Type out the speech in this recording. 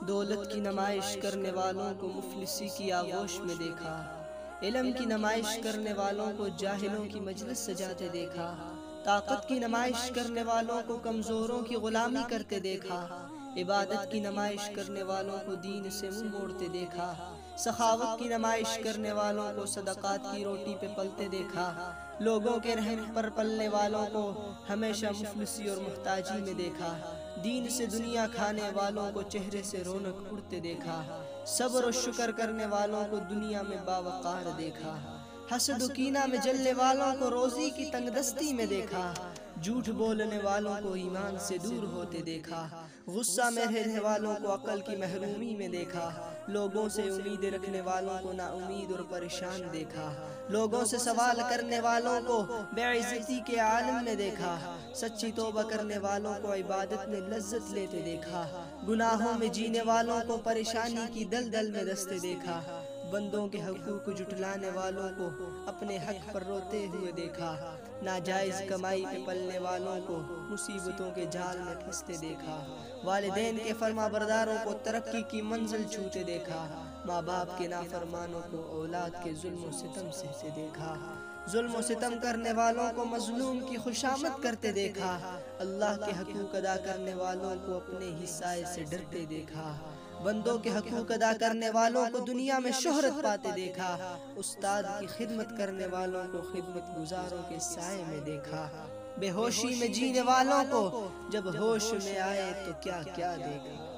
دولت کی نمائش کرنے والوں کو مفلسی کی آغوش میں دیکھا، علم کی نمائش کرنے والوں کو جاہلوں کی مجلس سجاتے دیکھا، طاقت کی نمائش کرنے والوں کو کمزوروں کی غلامی کرتے دیکھا، عبادت کی نمائش کرنے والوں کو دین سے منہ موڑتے دیکھا، سخاوت کی نمائش کرنے والوں کو صدقات کی روٹی پہ پلتے دیکھا، لوگوں کے رحم پر پلنے والوں کو ہمیشہ مفلسی اور محتاجی میں دیکھا، دین سے دنیا کھانے والوں کو چہرے سے رونق اڑتے دیکھا، صبر و شکر کرنے والوں کو دنیا میں باوقار دیکھا، حسد و کینہ میں جلنے والوں کو روزی کی تنگ دستی میں دیکھا، جھوٹ بولنے والوں کو ایمان سے دور ہوتے دیکھا، غصہ میں رہنے والوں کو عقل کی محرومی میں دیکھا، لوگوں سے امیدیں رکھنے والوں کو نا امید اور پریشان دیکھا، لوگوں سے سوال کرنے والوں کو بے عزتی کے عالم میں دیکھا، سچی توبہ کرنے والوں کو عبادت میں لذت لیتے دیکھا، گناہوں میں جینے والوں کو پریشانی کی دلدل میں دستے دیکھا، بندوں کے حقوق جھٹلانے والوں کو اپنے حق پر روتے ہوئے دیکھا، ناجائز کمائی پہ پلنے والوں کو مصیبتوں کے جال میں پھنستے دیکھا، والدین کے فرما برداروں کو ترقی کی منزل چھوتے دیکھا، ماں باپ کے نافرمانوں کو اولاد کے ظلم و ستم سہتے دیکھا، ظلم و ستم کرنے والوں کو مظلوم کی خوشامد کرتے دیکھا، اللہ کے حقوق ادا کرنے والوں کو اپنے ہی سائے سے ڈرتے دیکھا، بندوں کے حقوق ادا کرنے والوں کو دنیا میں شہرت پاتے دیکھا، استاد کی خدمت کرنے والوں کو خدمت گزاروں کے سائے میں دیکھا، بے ہوشی میں جینے والوں کو جب ہوش میں آئے تو کیا کیا دیکھا۔